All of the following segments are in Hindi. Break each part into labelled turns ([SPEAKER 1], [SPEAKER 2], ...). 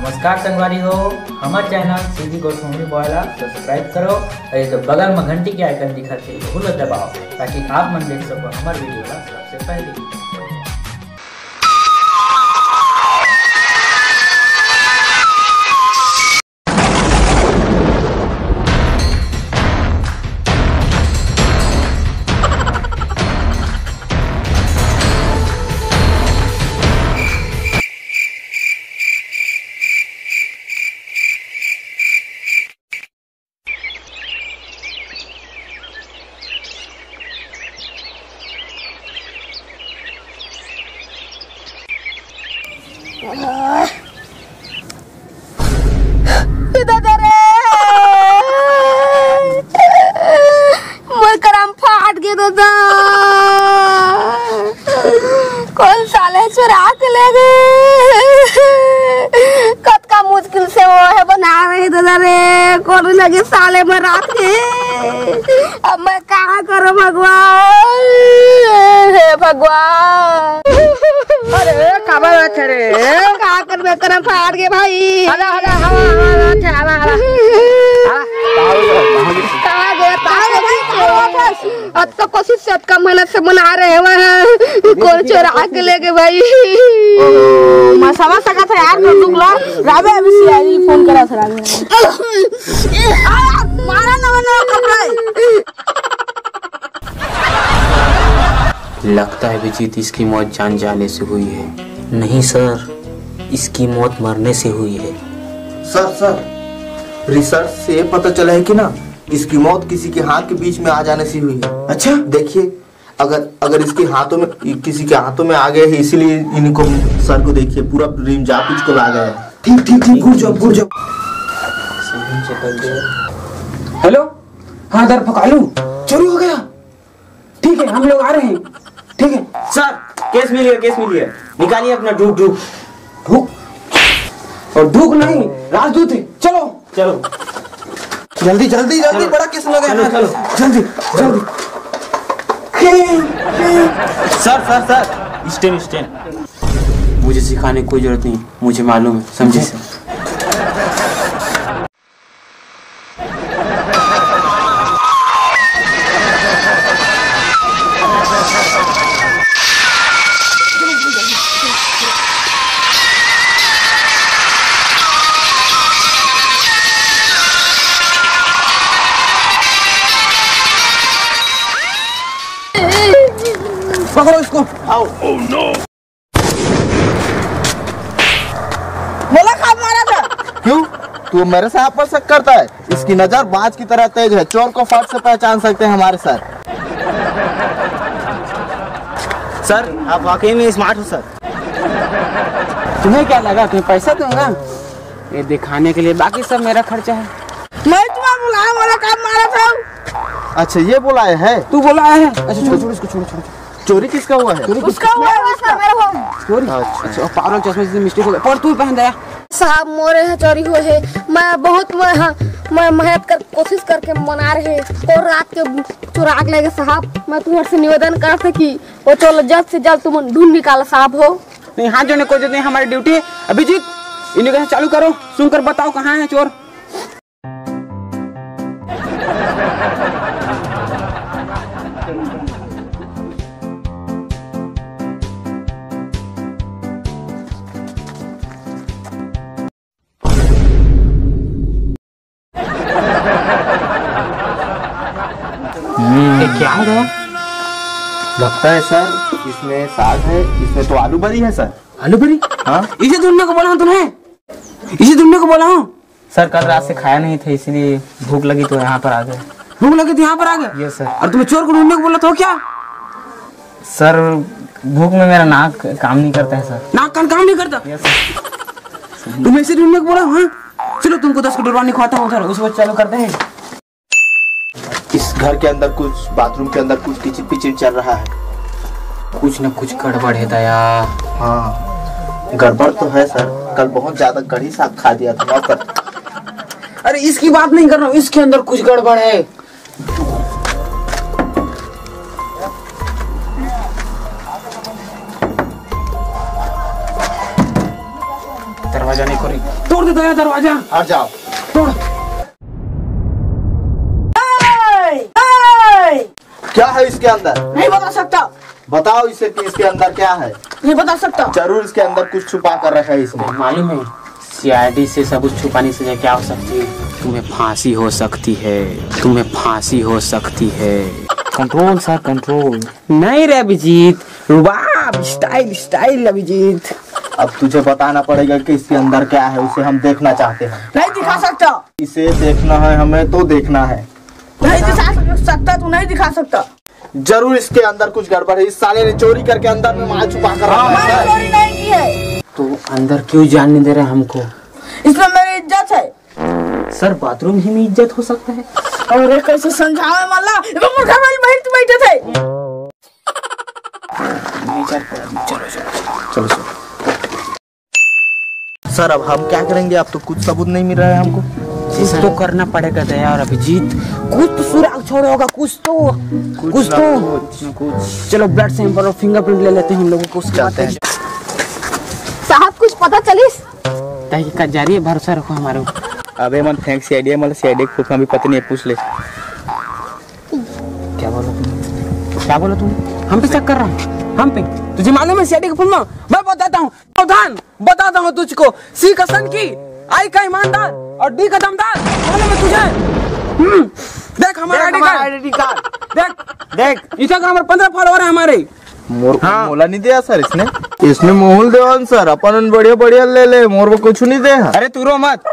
[SPEAKER 1] नमस्कार संगवारी हो, हमारे चैनल सीधी गोस्वामी बॉयला सब्सक्राइब करो और ये जो बगल में घंटी के आइकन दिखा थे वो दबाओ ताकि आप मन देख सको हमारे वीडियो का सबसे पहले।
[SPEAKER 2] फाट गए दादा, कौन साले चुरा के ले गए। कत का मुश्किल से वो है बना रहे दादा रे, कौन लगे साले में रात के। अब मैं कहाँ करूँ भगवान, हे भगवान।
[SPEAKER 3] अरे काबा बैठे रे,
[SPEAKER 2] कहाँ कर मैं करम फाट गए भाई।
[SPEAKER 3] हला हला हवा हवा हला
[SPEAKER 2] कहाँ गए अब तो कोशिश से कम मेहनत से बना रहे हैं वहाँ, कौन चुरा के ले गए भाई।
[SPEAKER 3] मैं समझ सका था यार, मैं दुगला राबे अभी सीआई फोन करा था राबे।
[SPEAKER 2] मारा ना कपड़ा।
[SPEAKER 4] लगता है अभिजीत इसकी मौत जान जाने से हुई है। नहीं सर, इसकी मौत मरने से हुई है।
[SPEAKER 5] सर रिसर्च से पता चला है कि ना इसकी मौत किसी के हाथ के बीच में आ जाने से हुई है। अच्छा देखिए, अगर इसके हाथों में किसी के हाथों में आ गए है, इसीलिए इनको सर को देखिए पूरा रिम जापिच को ला गया है। ठीक गुड जॉब।
[SPEAKER 3] हेलो, हाँ दर पका लूं, चोरी हो गया। ठीक है, हम लोग आ रहे हैं। ठीक है
[SPEAKER 5] सर, केस मिल गया, निकालिए अपना ढूक।
[SPEAKER 3] और ढूक नहीं, राजदूत है। चलो
[SPEAKER 5] जल्दी बड़ा केस लगा है। चलो जल्दी। Sir stand.
[SPEAKER 4] मुझे सिखाने की कोई जरूरत नहीं, मुझे मालूम है, समझे सर।
[SPEAKER 5] पकड़ो इसको। आओ। Oh no.
[SPEAKER 3] बोला कब मारा था?
[SPEAKER 5] क्यों? तू मेरे से आप पर शक करता है? इसकी नजर बाज की तरह तेज है, चोर को फट से पहचान सकते हैं हमारे सर। सर आप वाकई में स्मार्ट हो सर।
[SPEAKER 3] तुम्हें क्या लगा, तुम्हें पैसा दूंगा ये दिखाने के लिए, बाकी सब मेरा खर्चा है। मैं तुम्हें बुलाया, बोला कब मारा था?
[SPEAKER 5] अच्छा ये बुलाया है?
[SPEAKER 3] तू बुलाया है?
[SPEAKER 5] अच्छा छोड़ इसको, छोड़। चोरी किसका हुआ है?
[SPEAKER 2] उसका हुआ है, उसका मेरा हुआ।
[SPEAKER 5] चोरी?
[SPEAKER 3] अच्छा पागल, चश्मे से मिस्टेक हो गया। पर तू पहन दया
[SPEAKER 2] साहब मोरे है, चोरी हुए है। मैं बहुत मैं मेहनत कर कोशिश करके मना रहे और रात के चुरा के ले गए साहब। मैं तुम्हारे से निवेदन करते कि वो चलो जल्द से जल्द तुम ढूंढ निकालो साहब हो।
[SPEAKER 3] नहीं, हाथ जोड़ने कोई जरूरत नहीं, हमारी ड्यूटी है। अभिजीत इन्हें चालू करो, सुनकर बताओ कहाँ है चोर।
[SPEAKER 4] क्या है?
[SPEAKER 5] लगता है सर इसमें साग है, इसमें तो आलू भरी है सर।
[SPEAKER 3] आलू भरी?
[SPEAKER 5] हाँ
[SPEAKER 3] इसे ढूंढने को बोला हूँ तुम्हें, इसे ढूंढने को बोला हूँ।
[SPEAKER 4] सर कल रात से खाया नहीं था, इसलिए भूख लगी तो यहाँ पर आ गए।
[SPEAKER 3] भूख लगी तो यहाँ पर आ गए?
[SPEAKER 4] Yes sir.
[SPEAKER 3] और तुम्हें चोर को ढूंढने को बोला तो क्या?
[SPEAKER 4] सर भूख में मेरा नाक काम नहीं करता है सर।
[SPEAKER 3] नाक कान काम नहीं करता?
[SPEAKER 4] Yes sir.
[SPEAKER 3] तुम्हें इसे ढूंढने को बोला? हाँ चलो, तुमको 10 कटोरा नहीं खुआता हूँ। उस वक्त चालू करते हैं।
[SPEAKER 5] इस घर के अंदर कुछ, बाथरूम के अंदर कुछ किचिर पिचिर चल रहा है।
[SPEAKER 4] कुछ न कुछ गड़बड़ है दया।
[SPEAKER 5] हाँ गड़बड़ तो है सर, कल बहुत ज्यादा कड़ी साग खा दिया था नौकर।
[SPEAKER 3] अरे इसकी बात नहीं कर रहा हूँ, इसके अंदर कुछ गड़बड़ है। दरवाजा नहीं खोली। तोड़ दे दया दरवाजा।
[SPEAKER 5] हट जाओ।
[SPEAKER 3] तोड़।
[SPEAKER 5] क्या है इसके अंदर?
[SPEAKER 2] नहीं बता सकता।
[SPEAKER 5] बताओ इसे कि इसके अंदर क्या है।
[SPEAKER 2] नहीं बता सकता।
[SPEAKER 5] जरूर इसके अंदर कुछ छुपा कर रखा है इसने।
[SPEAKER 3] मालूम है सीआईडी से सब कुछ छुपाने से क्या हो सकती है? तुम्हें फांसी हो सकती है, तुम्हें फांसी हो सकती है। Control sir control. नहीं रे अभिजीत, रुबाब स्टाइल स्टाइल अभिजीत।
[SPEAKER 5] अब तुझे बताना पड़ेगा कि इसके अंदर क्या है, उसे हम देखना चाहते हैं।
[SPEAKER 2] नहीं दिखा सकता।
[SPEAKER 5] इसे देखना है हमें तो देखना है।
[SPEAKER 2] नहीं दिखा सकता, तू नहीं दिखा सकता।
[SPEAKER 5] जरूर इसके अंदर कुछ गड़बड़ है। इस साले ने चोरी करके अंदर में माल छुपा कर रखा
[SPEAKER 2] मैंने
[SPEAKER 5] है।
[SPEAKER 2] चोरी नहीं की है।
[SPEAKER 3] तो अंदर क्यों जानने दे रहे हमको?
[SPEAKER 2] इसमें मेरी इज्जत है।
[SPEAKER 3] सर बाथरूम ही में इज्जत हो सकता है।
[SPEAKER 2] और कैसे समझावे मल्ला, वो मुर्गा वाली बहन तू बैठे थे।
[SPEAKER 5] चलो सर, अब हम क्या करेंगे? अब तो कुछ सबूत नहीं मिल रहा है हमको।
[SPEAKER 3] कुछ तो करना पड़ेगा दया और अभिजीत। कुछ तो सुराग छोड़े होगा, कुछ तो। चलो ब्लड सैंपल और फिंगरप्रिंट ले लेते हैं हम लोगों को।
[SPEAKER 5] जाते हैं।
[SPEAKER 2] साहब कुछ पता चलिस?
[SPEAKER 3] तहकीकात जारी है, भरोसा रखो हमारे ऊपर।
[SPEAKER 5] अबे मन थैंक सीआईडी मतलब सीआईडी को हमें पता नहीं है, पूछ ले।
[SPEAKER 3] क्या बोला तुम? हम पे शक कर रहा है? हम पे? तुझे मालूम है सीआईडी का फुल फॉर्म? मैं बताता हूँ, सावधान बताता हूँ तुझको। सी का सन की, आई का ईमानदार और डी का दमदार। मालूम है तुझे? देख हमारा आईडी कार्ड। देख इंस्टाग्राम पर 15 फॉलोवर है हमारे।
[SPEAKER 5] मोला नहीं दिया सर इसने मोहल देवान सर अपन बढ़िया ले ले, मोर को कुछ नहीं दे।
[SPEAKER 3] अरे तू रो मत,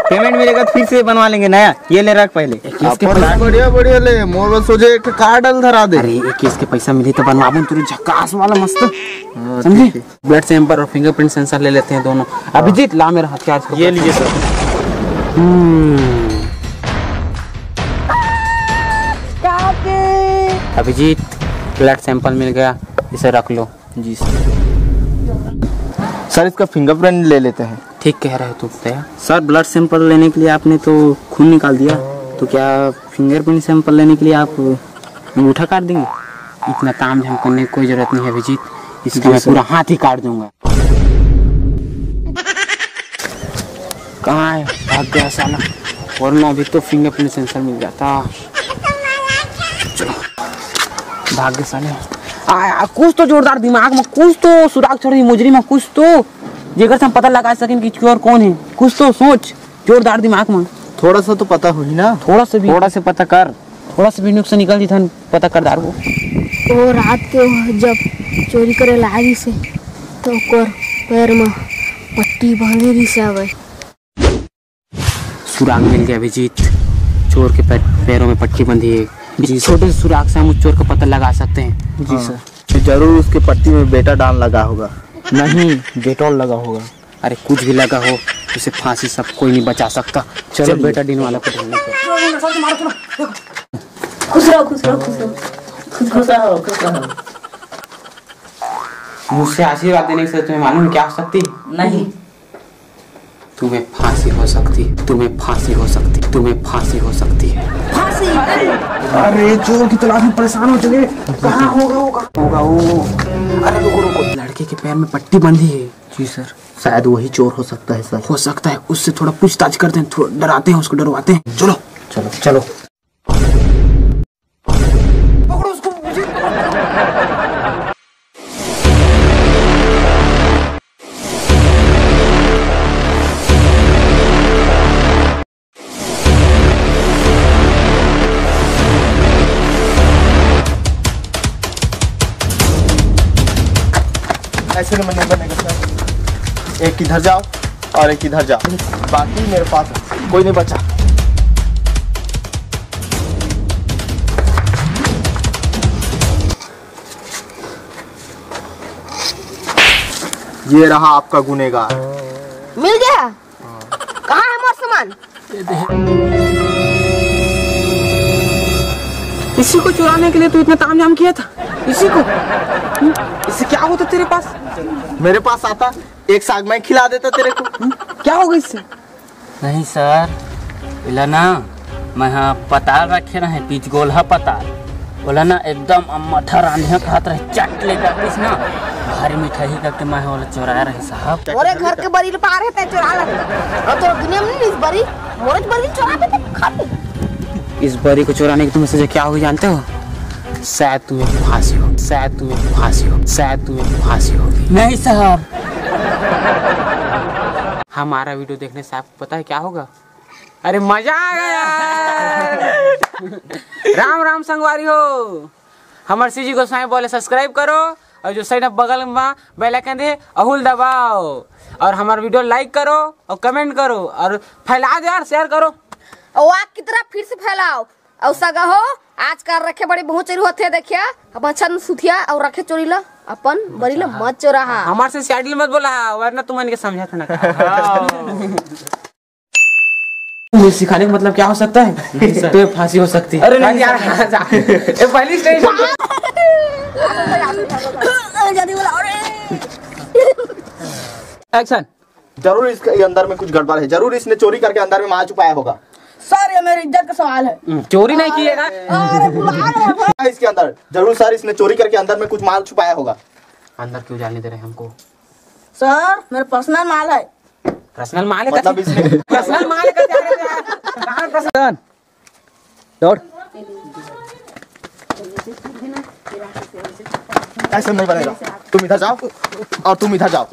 [SPEAKER 3] पेमेंट मिलेगा फिर से बनवा लेंगे नया। ये ले रख पहले।
[SPEAKER 5] बढ़िया ले, मोर को सोचे एक कार्ड धरा दे।
[SPEAKER 3] अरे एक केस के पैसा मिले तो बनवाबूं तेरे झकास वाला मस्त। समझे? ब्लड सैंपल और फिंगरप्रिंट सेंसर ले लेते हैं दोनों। अभिजीत ला मेरा हथियार।
[SPEAKER 5] ये लीजिए सर।
[SPEAKER 3] अभिजीत ब्लड सैंपल मिल गया, इसे रख लो।
[SPEAKER 5] जी सर, इसका फिंगरप्रिंट ले लेते हैं।
[SPEAKER 3] ठीक कह रहे हो तुम दया। सर ब्लड सैंपल लेने के लिए आपने तो खून निकाल दिया, तो क्या फिंगरप्रिंट सैंपल लेने के लिए आप अंगूठा काट देंगे? इतना काम हम करने की कोई जरूरत नहीं है अभिजीत, इसका मैं पूरा हाथ ही काट दूंगा। कहाँ है? भाग गया साला, वरना अभी तो फिंगरप्रिंट सेंसर मिल जाता। चलो भाग गए साले। कुछ तो जोरदार दिमाग में, कुछ तो सुराग छोड़ी मुजरी में, कुछ तो जेकर से हम पता लगा सकें कि चोर कौन है। कुछ तो सोच जोरदार दिमाग में।
[SPEAKER 5] थोड़ा सा तो पता हुई ना।
[SPEAKER 3] थोड़ा से पता कर, थोड़ा सा भी नुकसान निकल जी पता कर दार को।
[SPEAKER 2] तो रात के जब चोरी करे लागी से तो ओकर पैर में पट्टी बांधे रही से आवे।
[SPEAKER 3] सुराग मिल गया अभिजीत, चोर के पैरों में पट्टी बंधी है। जी छोटे से सुराग से हम उस चोर का पता लगा सकते हैं।
[SPEAKER 5] जी सर। जरूर उसके पट्टी में बेटा डाल लगा होगा।
[SPEAKER 3] नहीं, डेटॉल लगा होगा। अरे कुछ भी लगा हो, उसे फांसी सब कोई नहीं बचा सकता। चलो बेटा डीन वाला को ढूंढने को।
[SPEAKER 2] खुश रहो।
[SPEAKER 3] मुझसे आशीर्वाद देने से तुम्हें मालूम क्या हो सकती?
[SPEAKER 1] नहीं।
[SPEAKER 3] तुम्हें फांसी हो सकती, तुम्हें फांसी हो सकती, तुम्हें फांसी हो सकती है।
[SPEAKER 2] फांसी?
[SPEAKER 3] अरे चोर की तलाश में परेशान हो चले। कहाँ होगा वो? अरे रुको, लड़के के पैर में पट्टी बंधी है।
[SPEAKER 5] जी सर, शायद वही चोर हो सकता है सर।
[SPEAKER 3] हो सकता है, उससे थोड़ा पूछताछ करते हैं, थोड़ा डराते हैं, उसको डरवाते हैं। चलो पकड़ो उसको।
[SPEAKER 5] ऐसे में नहीं बनेगा सर। एक इधर जाओ और एक इधर जाओ, बाकी मेरे पास है, कोई नहीं बचा। ये रहा आपका गुनेगार।
[SPEAKER 2] मिल गया? कहाँ है मोर सामान?
[SPEAKER 3] इसी को चुराने के लिए तू इतना तामझाम किया था? इसी को? इससे क्या होता तेरे पास?
[SPEAKER 5] मेरे पास आता एक साग मैं खिला देता तेरे को।
[SPEAKER 3] क्या होगा इससे?
[SPEAKER 1] नहीं सर, बोला ना मैं पताल रखे रहे, पिच गोल पताल बोला ना, एकदम मठा रांधिया खात रहे, चट लेकर ना
[SPEAKER 3] भारी मिठाई करके मैं वाला चुराया रहे साहब।
[SPEAKER 2] मोरे घर के बरी पार है ते चुरा ले और तो दुनिया में नहीं इस बरी मोरे बरी चुरा पे ते खा ले।
[SPEAKER 3] इस बरी को चुराने की तुम्हें सजा क्या होगी जानते हो? शायद तुम्हें फांसी हो, शायद तुम्हें फांसी हो, शायद तुम्हें फांसी होगी। नहीं साहब। हमारा वीडियो देखने से आपको पता है क्या होगा? अरे मजा आ गया। राम राम संगवारी हो, हमारे सीजी गोस्वामी बोले सब्सक्राइब करो और जो साइड बगल में बेल आइकन दे अहुल दबाओ और हमारा वीडियो लाइक करो और कमेंट करो और फैला दो यार, शेयर करो
[SPEAKER 2] और आग की तरह फिर से फैलाओ और सगा हो आज कर रखे बड़ी बहुत चोरी होते देखिया अब अच्छा सुथिया और रखे चोरी ला अपन बड़ी ला मत चोरा।
[SPEAKER 3] हमारे से सैडल मत बोला वरना तुम इनके समझा था ना। मुझे सिखाने का मतलब क्या हो सकता है? तो फांसी हो सकती है। अरे नहीं यार, ये पहली स्टेज। एक्शन।
[SPEAKER 5] जरूर इसके अंदर में कुछ गड़बड़ है, जरूर इसने चोरी करके अंदर में माल छुपाया होगा।
[SPEAKER 2] सर ये मेरी इज्जत का सवाल है।
[SPEAKER 3] चोरी नहीं किएगा।
[SPEAKER 5] इसके अंदर जरूर सर इसने चोरी करके अंदर में कुछ माल छुपाया होगा।
[SPEAKER 3] अंदर क्यों जाने दे रहे हमको?
[SPEAKER 2] सर मेरा पर्सनल माल है।
[SPEAKER 3] पर्सनल माल है
[SPEAKER 5] मतलब इसने
[SPEAKER 3] पर्सनल माल है कहाँ पर्सनल दौड़
[SPEAKER 5] ऐसा नहीं बनेगा। तुम इधर जाओ और तुम इधर जाओ।